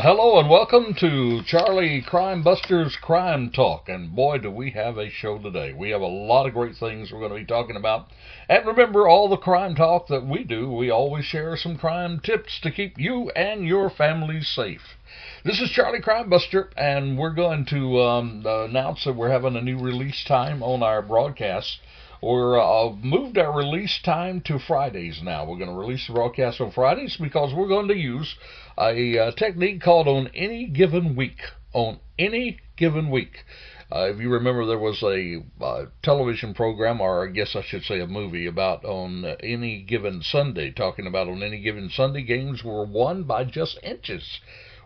Hello and welcome to Charlie Crime Buster's Crime Talk. And boy, do we have a show today. We have a lot of great things we're going to be talking about. And remember, all the crime talk that we do, we always share some crime tips to keep you and your family safe. This is Charlie Crime Buster, and we're going to announce that we're having a new release time on our broadcasts. We're moved our release time to Fridays now. We're going to release the broadcast on Fridays because we're going to use a technique called On Any Given Week. On Any Given Week. If you remember, there was a television program, or I guess I should say a movie, about On Any Given Sunday, talking about on any given Sunday, games were won by just inches.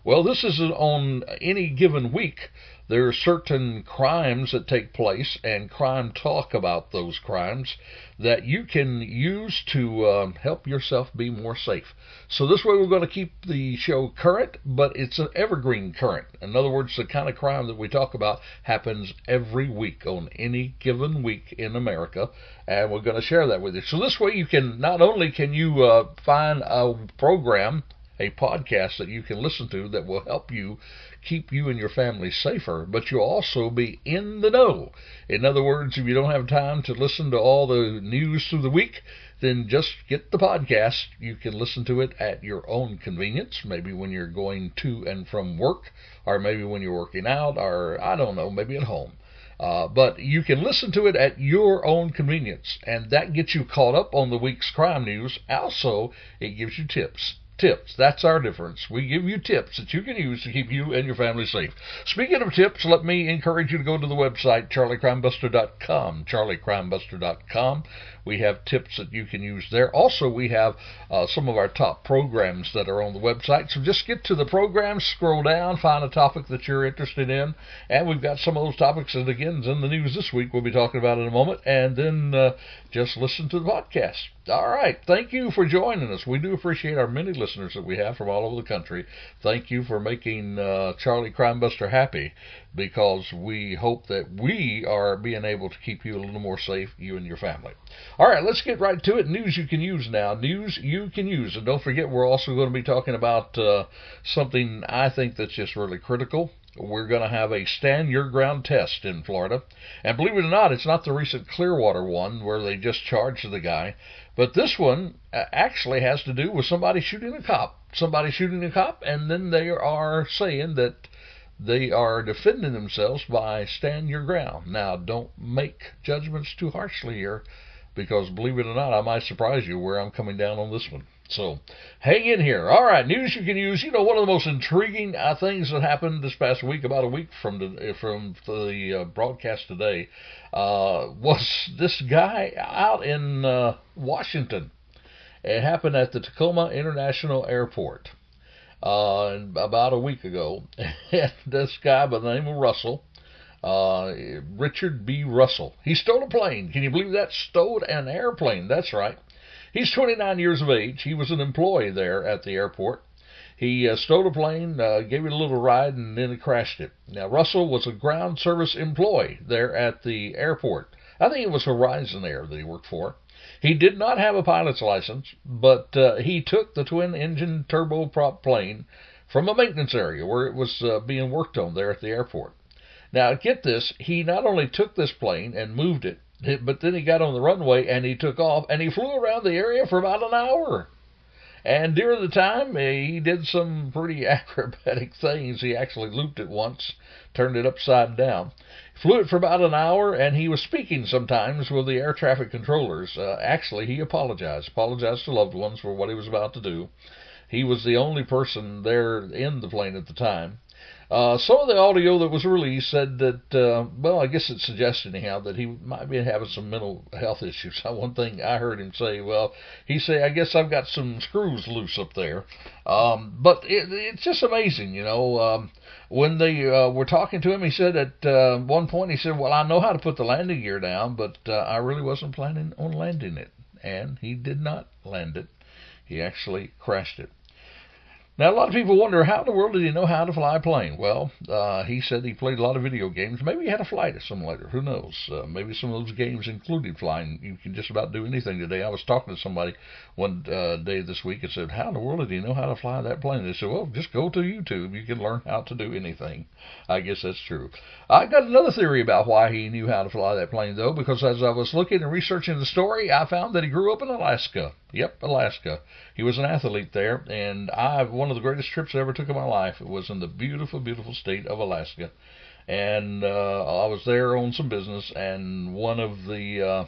Well, this is on any given week. There are certain crimes that take place and crime talk about those crimes that you can use to help yourself be more safe. So this way we're going to keep the show current, but it's an evergreen current. In other words, the kind of crime that we talk about happens every week on any given week in America, and we're going to share that with you. So this way you can, not only can you find a program, a podcast that you can listen to that will help you keep you and your family safer, but you'll also be in the know. In other words, if you don't have time to listen to all the news through the week, then just get the podcast. You can listen to it at your own convenience, maybe when you're going to and from work, or maybe when you're working out, or I don't know, maybe at home. But you can listen to it at your own convenience, and that gets you caught up on the week's crime news. Also, it gives you tips. That's our difference. We give you tips that you can use to keep you and your family safe. Speaking of tips, let me encourage you to go to the website, charliecrimebuster.com, charliecrimebuster.com. We have tips that you can use there. Also, we have some of our top programs that are on the website. So just get to the programs, scroll down, find a topic that you're interested in, and we've got some of those topics that, again, is in the news this week. We'll be talking about in a moment, and then just listen to the podcast. All right. Thank you for joining us. We do appreciate our many listeners that we have from all over the country. Thank you for making Charlie Crime Buster happy, because we hope that we are being able to keep you a little more safe, you and your family. All right, let's get right to it. News you can use now. News you can use. And don't forget, we're also going to be talking about something I think that's just really critical. We're going to have a stand your ground test in Florida. And believe it or not, it's not the recent Clearwater one where they just charged the guy. But this one actually has to do with somebody shooting a cop. Somebody shooting a cop, and then they are saying that they are defending themselves by stand your ground. Now, don't make judgments too harshly here, because believe it or not, I might surprise you where I'm coming down on this one. So hang in here. All right, news you can use. You know, one of the most intriguing things that happened this past week, about a week from the broadcast today, was this guy out in Washington. It happened at the Tacoma International Airport about a week ago. And this guy by the name of Russell, Richard B. Russell, he stole a plane. Can you believe that? Stole an airplane. That's right. He's 29 years of age. He was an employee there at the airport. He stole a plane, gave it a little ride, and then he crashed it. Now, Russell was a ground service employee there at the airport. I think it was Horizon Air that he worked for. He did not have a pilot's license, but he took the twin-engine turboprop plane from a maintenance area where it was being worked on there at the airport. Now, get this, he not only took this plane and moved it, but then he got on the runway and he took off, and he flew around the area for about an hour. And during the time, he did some pretty acrobatic things. He actually looped it once, turned it upside down. Flew it for about an hour, and he was speaking sometimes with the air traffic controllers. Actually, he apologized to loved ones for what he was about to do. He was the only person there in the plane at the time. Some of the audio that was released said that, well, I guess it suggested anyhow that he might be having some mental health issues. One thing I heard him say, well, he said, I guess I've got some screws loose up there. But it's just amazing, you know. When they were talking to him, he said at one point, he said, well, I know how to put the landing gear down, but I really wasn't planning on landing it. And he did not land it. He actually crashed it. Now, a lot of people wonder, how in the world did he know how to fly a plane? Well, he said he played a lot of video games. Maybe he had a flight simulator. Who knows? Maybe some of those games included flying. You can just about do anything today. I was talking to somebody one day this week and said, how in the world did he know how to fly that plane? They said, well, just go to YouTube. You can learn how to do anything. I guess that's true. I got another theory about why he knew how to fly that plane, though, because as I was looking and researching the story, I found that he grew up in Alaska. Yep, Alaska. He was an athlete there, and one of the greatest trips I ever took in my life. It was in the beautiful, beautiful state of Alaska, and I was there on some business, and one of the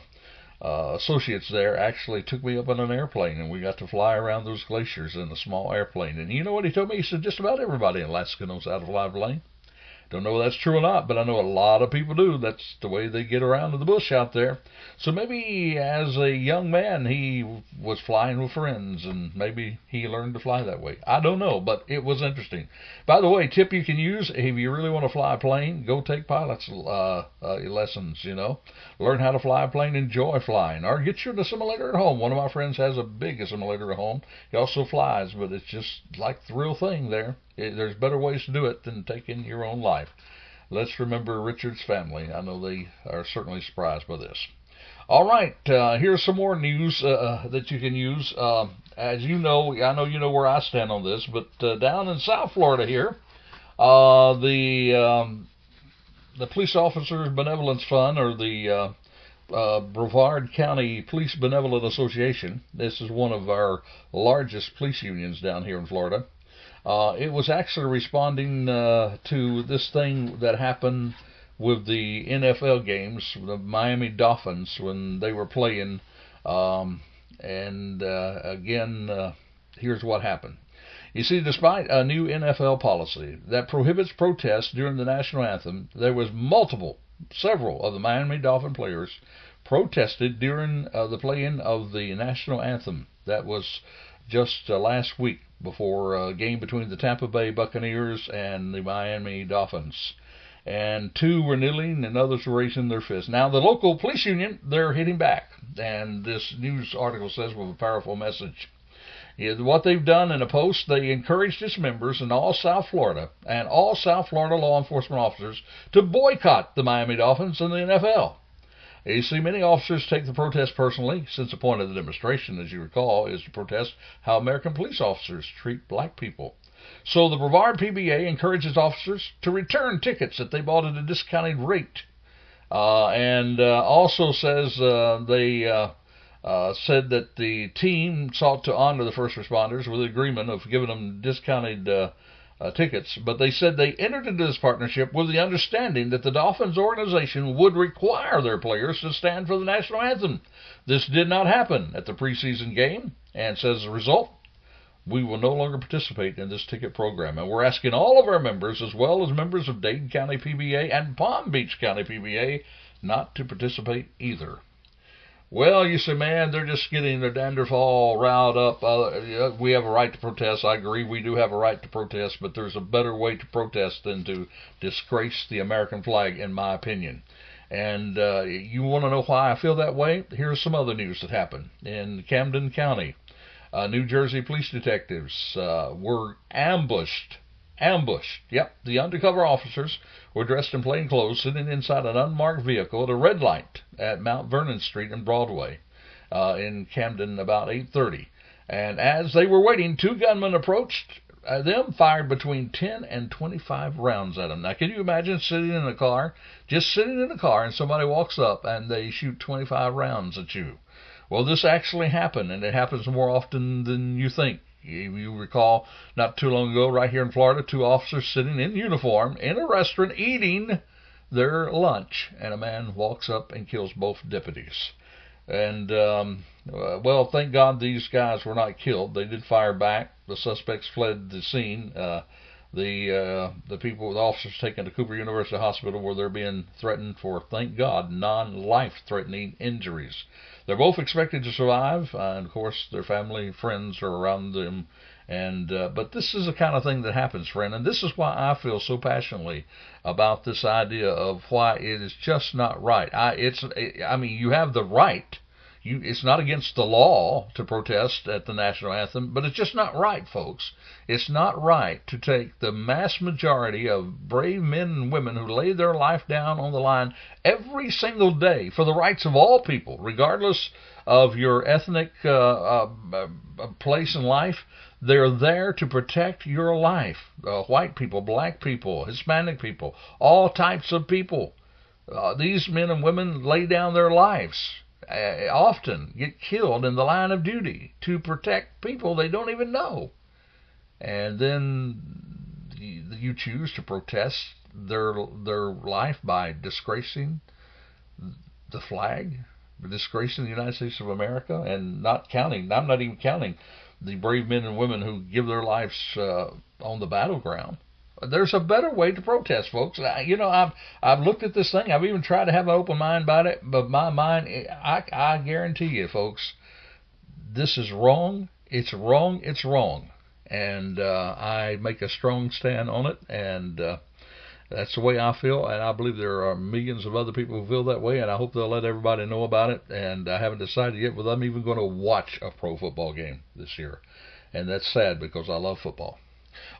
associates there actually took me up on an airplane, and we got to fly around those glaciers in a small airplane. And you know what he told me? He said, just about everybody in Alaska knows how to fly a plane. Don't know if that's true or not, but I know a lot of people do. That's the way they get around in the bush out there. So maybe as a young man, he was flying with friends, and maybe he learned to fly that way. I don't know, but it was interesting. By the way, tip you can use if you really want to fly a plane, go take pilot's lessons, Learn how to fly a plane, enjoy flying, or get you a simulator at home. One of my friends has a big simulator at home. He also flies, but it's just like the real thing there. There's better ways to do it than taking your own life. Let's remember Richard's family. I know they are certainly surprised by this. All right, here's some more news that you can use. As you know, I know you know where I stand on this, but down in South Florida here, the Police Officers Benevolence Fund, or the Brevard County Police Benevolent Association, this is one of our largest police unions down here in Florida. It was actually responding to this thing that happened with the NFL games, the Miami Dolphins, when they were playing. Again, here's what happened. You see, despite a new NFL policy that prohibits protests during the national anthem, there was several of the Miami Dolphin players protested during the playing of the national anthem. That was just last week, before a game between the Tampa Bay Buccaneers and the Miami Dolphins. And two were kneeling and others were raising their fists. Now, the local police union, they're hitting back. And this news article says with a powerful message. What they've done in a post, they encouraged its members in all South Florida and all South Florida law enforcement officers to boycott the Miami Dolphins and the NFL. You see, many officers take the protest personally, since the point of the demonstration, as you recall, is to protest how American police officers treat black people. So the Brevard PBA encourages officers to return tickets that they bought at a discounted rate. And also says they said that the team sought to honor the first responders with the agreement of giving them discounted tickets, but they said they entered into this partnership with the understanding that the Dolphins organization would require their players to stand for the national anthem. This did not happen at the preseason game, and says as a result, we will no longer participate in this ticket program. And we're asking all of our members, as well as members of Dade County PBA and Palm Beach County PBA, not to participate either. Well, you say, man, they're just getting their dandruff all riled up. We have a right to protest. I agree, we do have a right to protest, but there's a better way to protest than to disgrace the American flag, in my opinion. And you want to know why I feel that way? Here's some other news that happened. In Camden County, New Jersey police detectives were ambushed. Yep, the undercover officers were dressed in plain clothes, sitting inside an unmarked vehicle at a red light at Mount Vernon Street and Broadway in Camden about 8:30. And as they were waiting, two gunmen approached them, fired between 10 and 25 rounds at them. Now, can you imagine sitting in a car, and somebody walks up and they shoot 25 rounds at you? Well, this actually happened, and it happens more often than you think. You recall, not too long ago, right here in Florida, two officers sitting in uniform in a restaurant eating their lunch, and a man walks up and kills both deputies. And, well, thank God these guys were not killed. They did fire back. The suspects fled the scene. The officers taken to Cooper University Hospital, where they're being threatened for, thank God, non-life-threatening injuries. They're both expected to survive, and of course their family, friends are around them. But this is the kind of thing that happens, friend, and this is why I feel so passionately about this idea of why it is just not right. I mean, you have the right It's not against the law to protest at the national anthem, but it's just not right, folks. It's not right to take the mass majority of brave men and women who lay their life down on the line every single day for the rights of all people, regardless of your ethnic place in life. They're there to protect your life. White people, black people, Hispanic people, all types of people. These men and women lay down their lives, often get killed in the line of duty to protect people they don't even know. And then you choose to protest their life by disgracing the flag, disgracing the United States of America, and not counting. I'm not even counting the brave men and women who give their lives on the battleground. There's a better way to protest, folks. I've looked at this thing. I've even tried to have an open mind about it, but my mind, I guarantee you, folks, this is wrong. It's wrong. It's wrong. And I make a strong stand on it, and that's the way I feel, and I believe there are millions of other people who feel that way, and I hope they'll let everybody know about it. And I haven't decided yet whether I'm even going to watch a pro football game this year, and that's sad because I love football.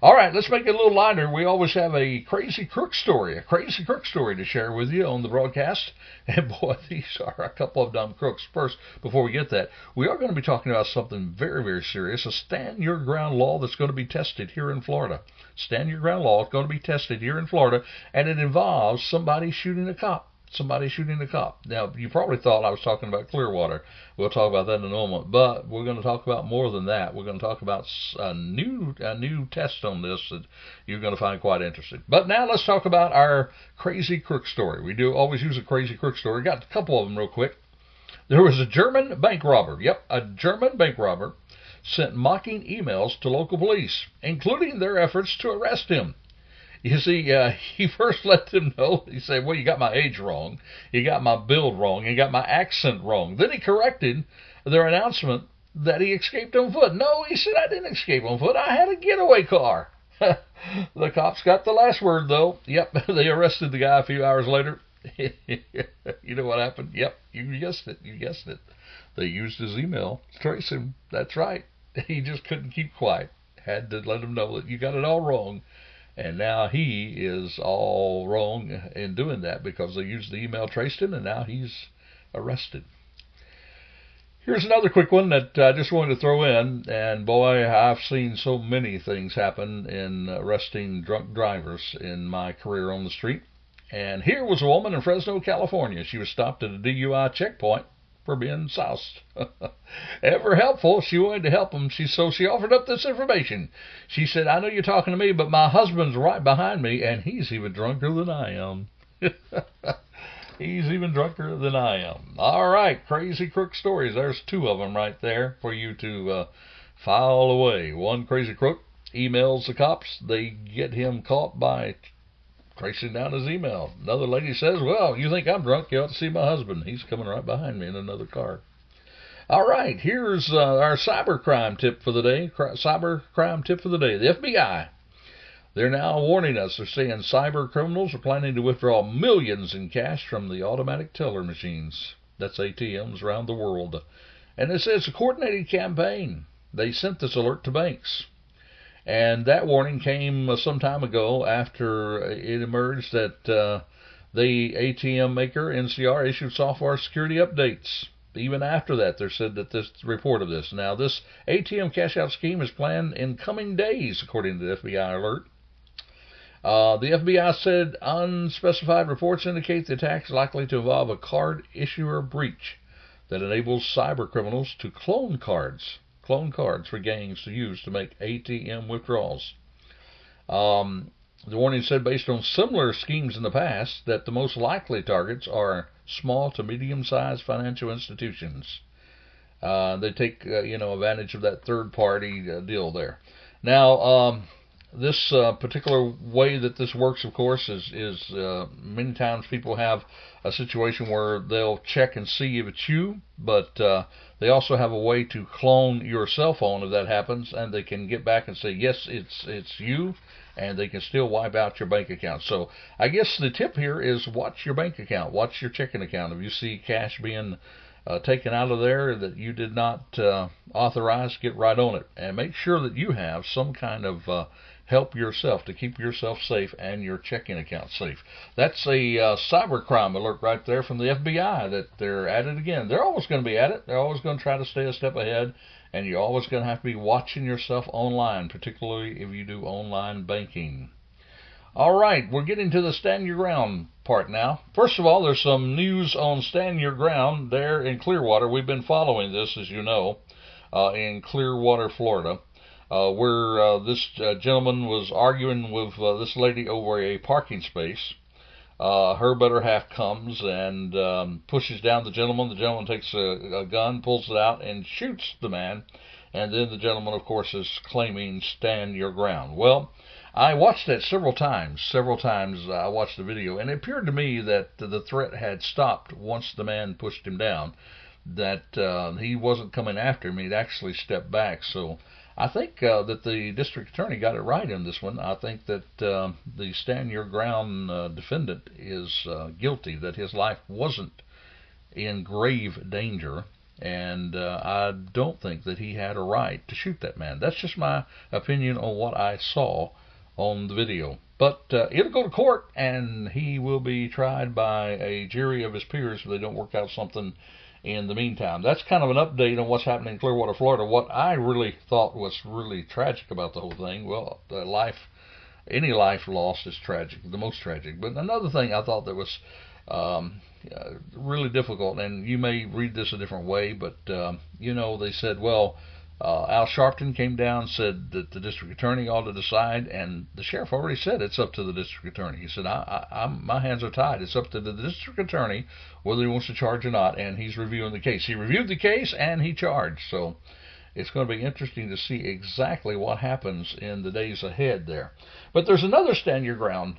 All right, let's make it a little lighter. We always have a crazy crook story to share with you on the broadcast. And boy, these are a couple of dumb crooks. First, before we get that, we are going to be talking about something very, very serious, a stand your ground law that's going to be tested here in Florida. Stand your ground law is going to be tested here in Florida, and it involves somebody shooting a cop. Now, you probably thought I was talking about Clearwater. We'll talk about that in a moment. But we're going to talk about more than that. We're going to talk about a new test on this that you're going to find quite interesting. But now let's talk about our crazy crook story. We do always use a crazy crook story. Got a couple of them real quick. There was a German bank robber. Yep, a German bank robber sent mocking emails to local police, including their efforts to arrest him. You see, he first let them know, he said, well, you got my age wrong, you got my build wrong, you got my accent wrong. Then he corrected their announcement that he escaped on foot. No, he said, I didn't escape on foot, I had a getaway car. The cops got the last word, though. Yep, they arrested the guy a few hours later. You know what happened? Yep, you guessed it. They used his email to trace him. That's right. He just couldn't keep quiet. Had to let him know that you got it all wrong. And now he is all wrong in doing that because they used the email, traced him, and now he's arrested. Here's another quick one that I just wanted to throw in. And boy, I've seen so many things happen in arresting drunk drivers in my career on the street. And here was a woman in Fresno, California. She was stopped at a DUI checkpoint for being soused. Ever helpful, she wanted to help him. So she offered up this information. She said, I know you're talking to me, but my husband's right behind me, and he's even drunker than I am. He's even drunker than I am. All right, crazy crook stories. There's two of them right there for you to file away. One crazy crook emails the cops. They get him caught by tracing down his email. Another lady says, well, you think I'm drunk, you ought to see my husband. He's coming right behind me in another car. All right, here's our cybercrime tip for the day. Cybercrime tip for the day. The FBI, they're now warning us. They're saying cyber criminals are planning to withdraw millions in cash from the automatic teller machines. That's ATMs around the world. And it says a coordinated campaign. They sent this alert to banks. And that warning came some time ago after it emerged that the ATM maker, NCR, issued software security updates. Even after that, they said that this report of this. Now, this ATM cash-out scheme is planned in coming days, according to the FBI alert. The FBI said unspecified reports indicate the attack is likely to involve a card issuer breach that enables cyber criminals to clone cards for gangs to use to make ATM withdrawals. The warning said, based on similar schemes in the past, that the most likely targets are small to medium-sized financial institutions. They take advantage of that third-party deal there. Now, this particular way that this works, of course, is many times people have a situation where they'll check and see if it's you, but they also have a way to clone your cell phone if that happens, and they can get back and say, yes, it's you, and they can still wipe out your bank account. So I guess the tip here is watch your bank account, watch your checking account. If you see cash being taken out of there that you did not authorize, get right on it and make sure that you have some kind of help yourself to keep yourself safe and your checking account safe. That's a cybercrime alert right there from the FBI that they're at it again. They're always going to be at it. They're always going to try to stay a step ahead, and you're always going to have to be watching yourself online, particularly if you do online banking. All right, we're getting to the stand your ground part now. First of all, there's some news on stand your ground there in Clearwater. We've been following this, as you know, in Clearwater, Florida, where this gentleman was arguing with this lady over a parking space. Her better half comes and pushes down the gentleman. The gentleman takes a gun, pulls it out, and shoots the man. And then the gentleman, of course, is claiming stand your ground. Well, I watched that several times. I watched the video, and it appeared to me that the threat had stopped once the man pushed him down, that he wasn't coming after him. He'd actually stepped back. So I think that the district attorney got it right in this one. I think that the stand your ground defendant is guilty, that his life wasn't in grave danger. And I don't think that he had a right to shoot that man. That's just my opinion on what I saw on the video. But it'll go to court, and he will be tried by a jury of his peers if they don't work out something in the meantime. That's kind of an update on what's happening in Clearwater, Florida. What I really thought was really tragic about the whole thing, well, any life lost is tragic, the most tragic. But another thing I thought that was really difficult, and you may read this a different way, but they said, well, Al Sharpton came down and said that the district attorney ought to decide, and the sheriff already said it's up to the district attorney. He said, my hands are tied. It's up to the district attorney whether he wants to charge or not, and he's reviewing the case. He reviewed the case, and he charged. So it's going to be interesting to see exactly what happens in the days ahead there. But there's another stand your ground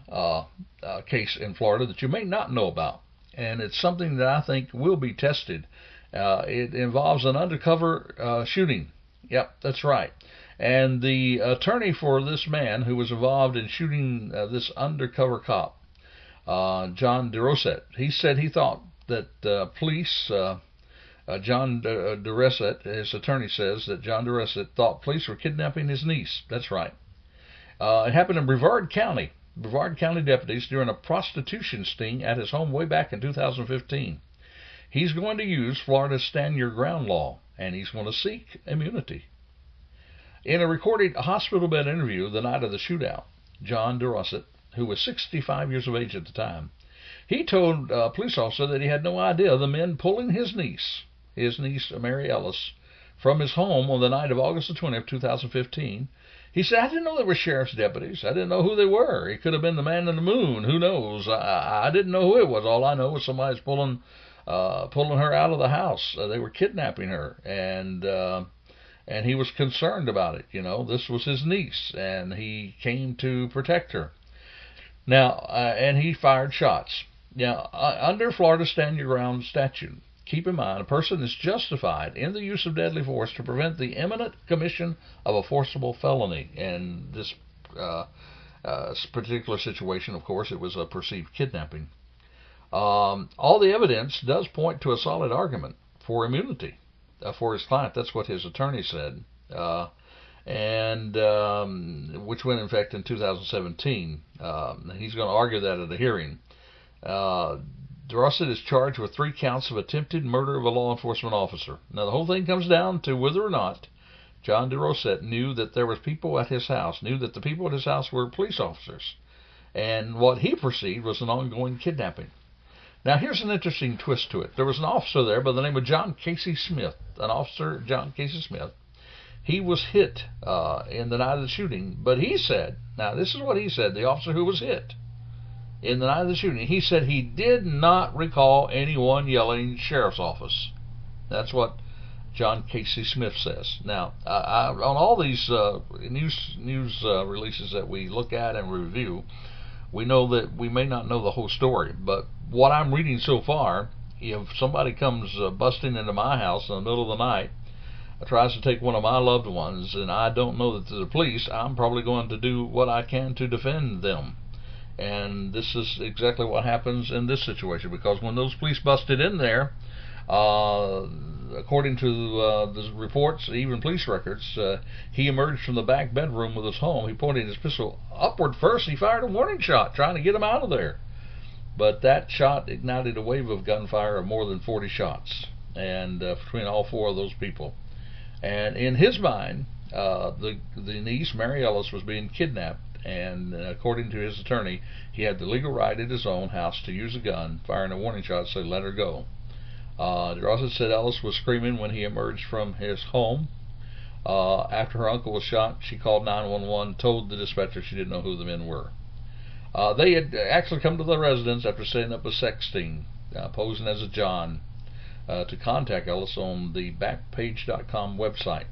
case in Florida that you may not know about, and it's something that I think will be tested. It involves an undercover shooting. Yep, that's right. And the attorney for this man who was involved in shooting this undercover cop, John DeRosette, he said he thought that police, John DeRosette, his attorney says that John DeRosette thought police were kidnapping his niece. That's right. It happened in Brevard County. Brevard County deputies during a prostitution sting at his home way back in 2015. He's going to use Florida's stand your ground law, and he's going to seek immunity. In a recorded hospital bed interview the night of the shootout, John DeRosette, who was 65 years of age at the time, he told a police officer that he had no idea the men pulling his niece, Mary Ellis, from his home on the night of August the 20th, 2015. He said, I didn't know they were sheriff's deputies. I didn't know who they were. It could have been the man in the moon. Who knows? I didn't know who it was. All I know was somebody's pulling her out of the house. They were kidnapping her, and he was concerned about it. This was his niece, and he came to protect her. Now, and he fired shots. Now, under Florida stand your ground statute, keep in mind, a person is justified in the use of deadly force to prevent the imminent commission of a forcible felony. And this particular situation, of course, it was a perceived kidnapping. All the evidence does point to a solid argument for immunity for his client. That's what his attorney said, and which went in effect in 2017. He's going to argue that at a hearing. DeRosette is charged with 3 counts of attempted murder of a law enforcement officer. Now, the whole thing comes down to whether or not John DeRosette knew that there was people at his house, knew that the people at his house were police officers, and what he perceived was an ongoing kidnapping. Now, here's an interesting twist to it. There was an officer there by the name of John Casey Smith, John Casey Smith. He was hit in the night of the shooting, but he said, now this is what he said, the officer who was hit in the night of the shooting, he said he did not recall anyone yelling sheriff's office. That's what John Casey Smith says. Now, on all these news releases that we look at and review, we know that we may not know the whole story, but what I'm reading so far, if somebody comes busting into my house in the middle of the night, tries to take one of my loved ones, and I don't know that they're the police, I'm probably going to do what I can to defend them. And this is exactly what happens in this situation, because when those police busted in there, According to the reports, even police records, he emerged from the back bedroom with his home. He pointed his pistol upward first. He fired a warning shot, trying to get him out of there. But that shot ignited a wave of gunfire of more than 40 shots, and between all four of those people. And in his mind, the niece, Mary Ellis, was being kidnapped, and according to his attorney, he had the legal right at his own house to use a gun, firing a warning shot to say, let her go. Drossett said Ellis was screaming when he emerged from his home. After her uncle was shot, she called 911, told the dispatcher she didn't know who the men were. They had actually come to the residence after setting up a sexting, posing as a John, to contact Ellis on the Backpage.com website.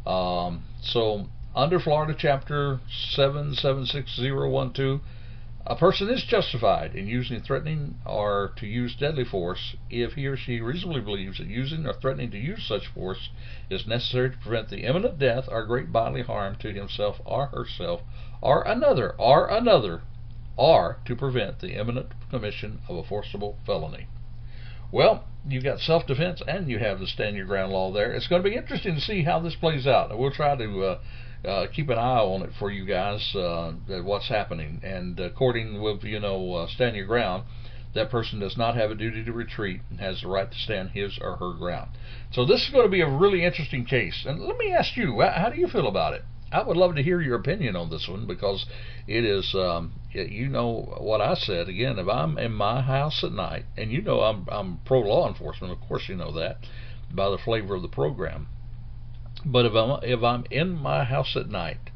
So, under Florida Chapter 776012, a person is justified in using, threatening, or to use deadly force if he or she reasonably believes that using or threatening to use such force is necessary to prevent the imminent death or great bodily harm to himself or herself or another, or to prevent the imminent commission of a forcible felony. Well, you've got self-defense and you have the stand your ground law there. It's going to be interesting to see how this plays out. We'll try to keep an eye on it for you guys, what's happening. And according with, stand your ground, that person does not have a duty to retreat and has the right to stand his or her ground. So this is going to be a really interesting case. And let me ask you, how do you feel about it? I would love to hear your opinion on this one, because it is, you know what I said. Again, if I'm in my house at night, and you know I'm pro-law enforcement, of course you know that, by the flavor of the program. But if I'm in my house at night,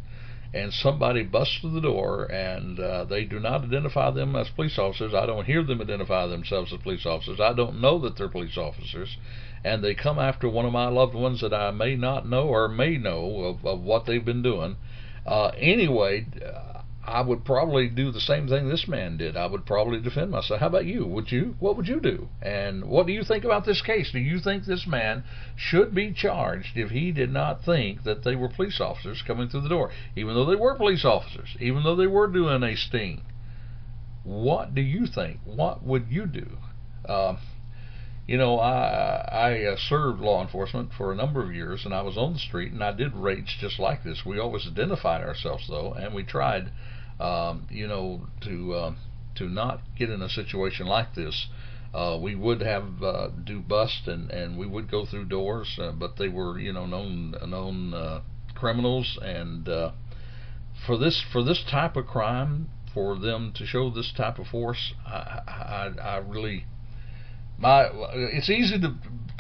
and somebody busts through the door, and they do not identify them as police officers, I don't hear them identify themselves as police officers, I don't know that they're police officers, and they come after one of my loved ones that I may not know or may know of what they've been doing, anyway, I would probably do the same thing this man did. I would probably defend myself. How about you? What would you do? And what do you think about this case? Do you think this man should be charged if he did not think that they were police officers coming through the door, even though they were police officers, even though they were doing a sting? What do you think? What would you do? I served law enforcement for a number of years, and I was on the street, and I did raids just like this. We always identified ourselves, though, and we tried, to not get in a situation like this. We would have do bust, and we would go through doors, but they were, known criminals, and for this type of crime, for them to show this type of force, I really. It's easy to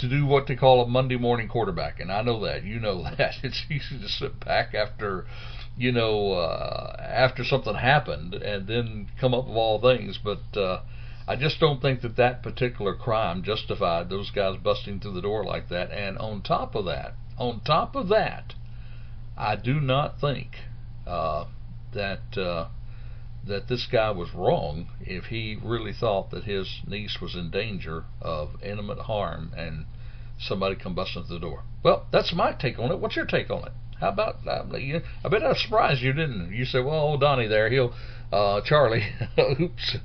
do what they call a Monday morning quarterbacking. I know that. You know that. It's easy to sit back after, after something happened and then come up with all things. But I just don't think that particular crime justified those guys busting through the door like that. And on top of that, I do not think that this guy was wrong if he really thought that his niece was in danger of imminent harm and somebody come busting through the door. Well, that's my take on it. What's your take on it? How about, I bet I surprised you, didn't you? You said, well, old Donnie there, Charlie, oops,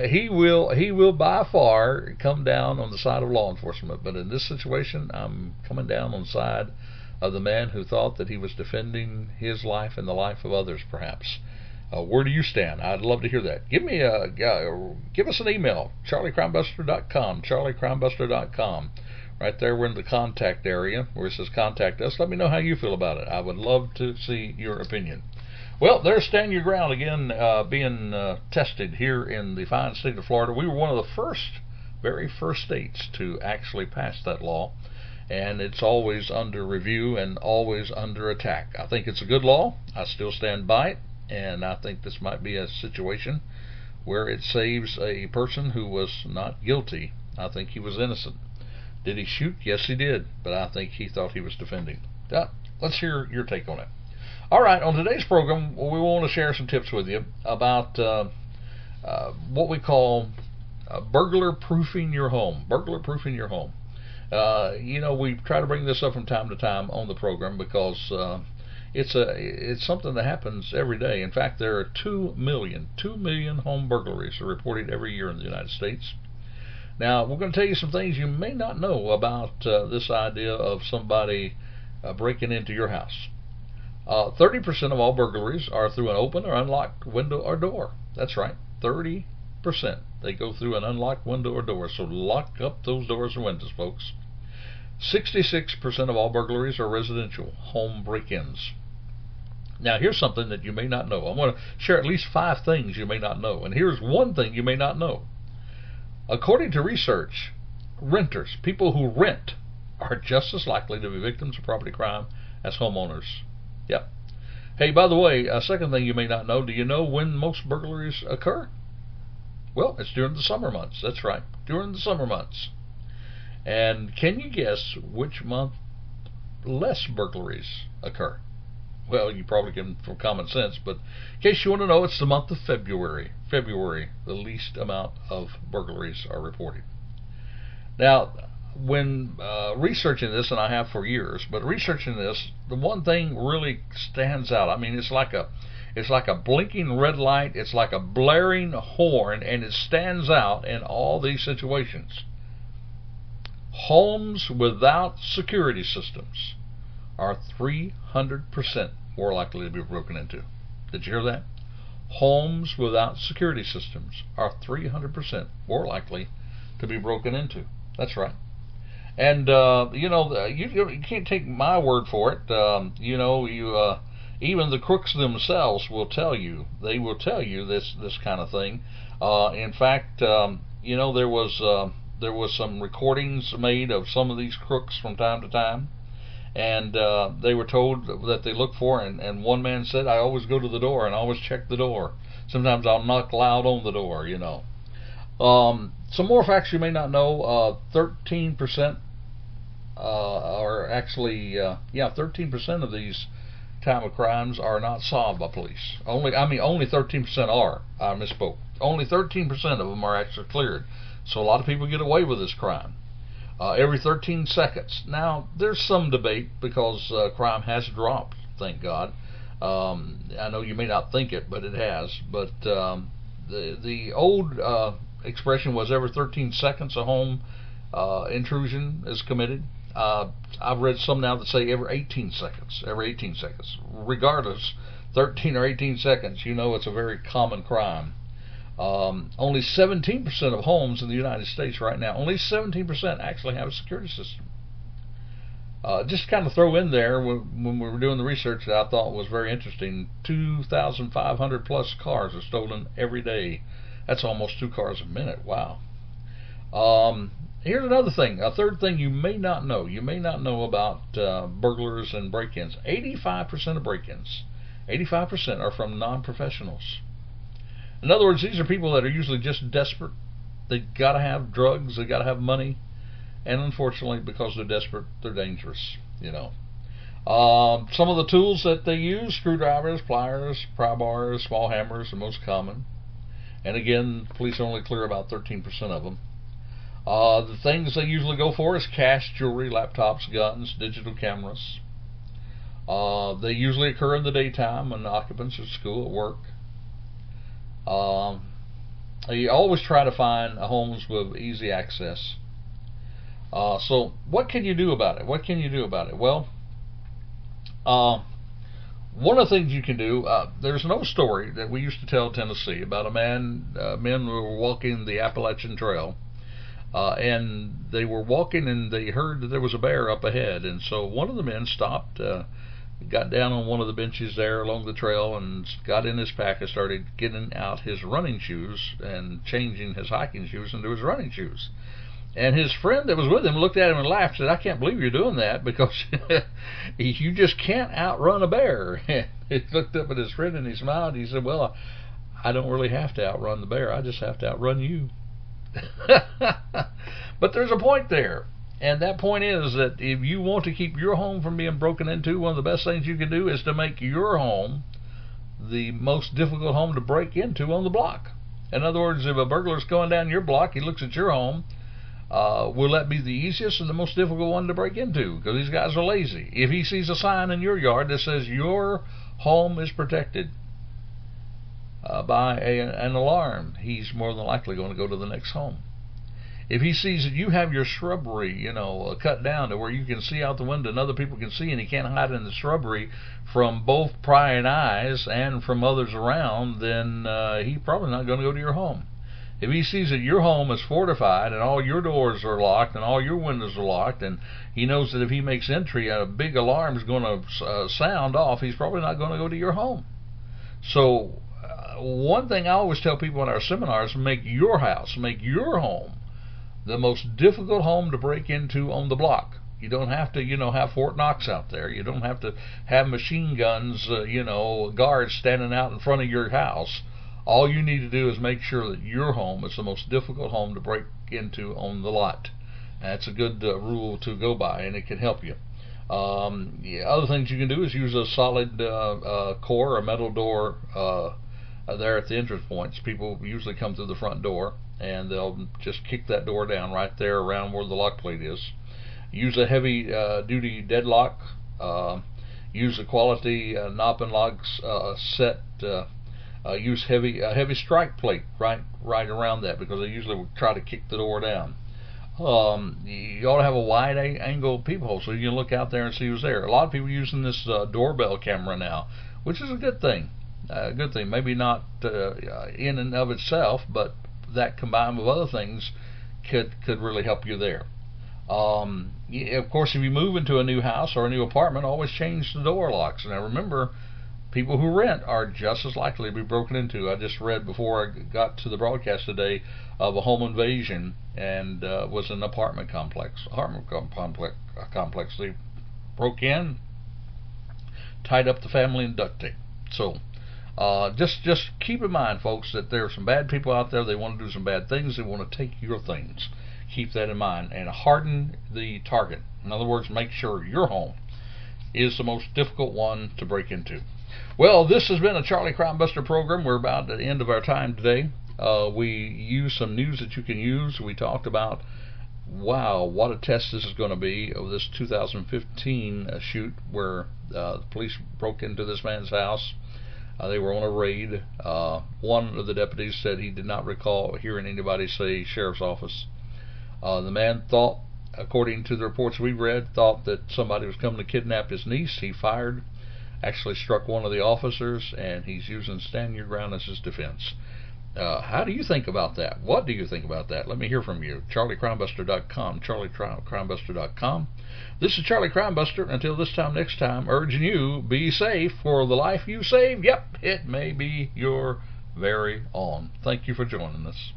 he will by far come down on the side of law enforcement, but in this situation, I'm coming down on the side of the man who thought that he was defending his life and the life of others, perhaps. Where do you stand? I'd love to hear that. Give us an email, charliecrimebuster.com. Right there, we're in the contact area where it says contact us. Let me know how you feel about it. I would love to see your opinion. Well, there's Stand Your Ground again, being tested here in the fine state of Florida. We were one of the very first states to actually pass that law, and it's always under review and always under attack. I think it's a good law. I still stand by it. And I think this might be a situation where it saves a person who was not guilty. I think he was innocent. Did he shoot? Yes, he did. But I think he thought he was defending. Let's hear your take on it. All right, on today's program, we want to share some tips with you about what we call burglar-proofing your home. Burglar-proofing your home. We try to bring this up from time to time on the program because it's something that happens every day. In fact, there are 2 million home burglaries are reported every year in the United States. Now, we're going to tell you some things you may not know about this idea of somebody breaking into your house. 30% of all burglaries are through an open or unlocked window or door. That's right, 30%. They go through an unlocked window or door. So lock up those doors and windows, folks. 66% of all burglaries are residential home break-ins. Now, here's something that you may not know. I'm going to share at least 5 things you may not know. And here's one thing you may not know. According to research, renters, people who rent, are just as likely to be victims of property crime as homeowners. Yep. Hey, by the way, a second thing you may not know, do you know when most burglaries occur? Well, it's during the summer months. That's right, during the summer months. And can you guess which month less burglaries occur? Well, you probably can from common sense, but in case you want to know, it's the month of February. February, the least amount of burglaries are reported. Now, when researching this, and I have for years, but researching this, the one thing really stands out. I mean, it's like a blinking red light. It's like a blaring horn, and it stands out in all these situations. Homes without security systems are 300% more likely to be broken into. Did you hear that? Homes without security systems are 300% more likely to be broken into. That's right. And you can't take my word for it. Even the crooks themselves will tell you. They will tell you this kind of thing. In fact, there was some recordings made of some of these crooks from time to time. And they were told that they look for, and one man said, I always go to the door and always check the door. Sometimes I'll knock loud on the door, Some more facts you may not know. 13% are actually, 13% of these type of crimes are not solved by police. Only 13% are. I misspoke. Only 13% of them are actually cleared. So a lot of people get away with this crime. Every 13 seconds. Now, there's some debate because crime has dropped, thank God. I know you may not think it, but it has. But the old expression was every 13 seconds a home intrusion is committed. I've read some now that say every 18 seconds. Every 18 seconds. Regardless, 13 or 18 seconds, it's a very common crime. Only 17% of homes in the United States right now, only 17% actually have a security system. Just kind of throw in there, when we were doing the research that I thought was very interesting, 2,500 plus cars are stolen every day. That's almost 2 cars a minute. Wow. Here's another thing, a third thing you may not know. You may not know about burglars and break-ins. 85% of break-ins, 85% are from non-professionals. In other words, these are people that are usually just desperate. They got to have drugs, they got to have money, and unfortunately, because they're desperate, they're dangerous. Some of the tools that they use: screwdrivers, pliers, pry bars, small hammers, the most common. And again, police only clear about 13% of them. The things they usually go for is cash, jewelry, laptops, guns, digital cameras. They usually occur in the daytime when the occupants are at school, at work. You always try to find homes with easy access. So what can you do about it? What can you do about it? Well, one of the things you can do, there's an old story that we used to tell in Tennessee about men who were walking the Appalachian Trail, and they were walking and they heard that there was a bear up ahead, and so one of the men stopped, got down on one of the benches there along the trail and got in his pack and started getting out his running shoes and changing his hiking shoes into his running shoes. And his friend that was with him looked at him and laughed, said, I can't believe you're doing that, because you just can't outrun a bear. He looked up at his friend and he smiled. He said, well, I don't really have to outrun the bear. I just have to outrun you. But there's a point there. And that point is that if you want to keep your home from being broken into, one of the best things you can do is to make your home the most difficult home to break into on the block. In other words, if a burglar's going down your block, he looks at your home, will that be the easiest and the most difficult one to break into? Because these guys are lazy. If he sees a sign in your yard that says your home is protected by an alarm, he's more than likely going to go to the next home. If he sees that you have your shrubbery, cut down to where you can see out the window and other people can see, and he can't hide in the shrubbery from both prying eyes and from others around, then he's probably not going to go to your home. If he sees that your home is fortified and all your doors are locked and all your windows are locked, and he knows that if he makes entry, a big alarm is going to sound off, he's probably not going to go to your home. So one thing I always tell people in our seminars: make your house, make your home the most difficult home to break into on the block. You don't have to, have Fort Knox out there. You don't have to have machine guns, guards standing out in front of your house. All you need to do is make sure that your home is the most difficult home to break into on the lot. That's a good rule to go by, and it can help you. Other things you can do is use a solid core, a metal door there at the entrance points. People usually come through the front door, and they'll just kick that door down right there around where the lock plate is. Use a heavy duty deadlock. Use a quality knob and lock set. Use heavy strike plate right around that, because they usually will try to kick the door down. You ought to have a wide angle peephole so you can look out there and see who's there. A lot of people using this doorbell camera now, which is a good thing. Maybe not in and of itself, but that combined with other things could really help you there. Of course, if you move into a new house or a new apartment, always change the door locks. Now remember, people who rent are just as likely to be broken into. I just read before I got to the broadcast today of a home invasion, and was an apartment complex. They broke in, tied up the family in duct tape. So just keep in mind, folks, that there are some bad people out there. They want to do some bad things. They want to take your things. Keep that in mind and harden the target. In other words, make sure your home is the most difficult one to break into. Well, this has been a Charlie Crime Buster program. We're about at the end of our time today. We used some news that you can use. We talked about, wow, what a test this is going to be of this 2015 shoot where the police broke into this man's house. They were on a raid. One of the deputies said he did not recall hearing anybody say sheriff's office. The man thought, according to the reports we read, thought that somebody was coming to kidnap his niece. He fired, actually struck one of the officers, and he's using stand your ground as his defense. How do you think about that? What do you think about that? Let me hear from you. CharlieCrimeBuster.com. CharlieCrimeBuster.com. This is Charlie Crimebuster. Until this time next time, urging you, be safe, for the life you save, yep, it may be your very own. Thank you for joining us.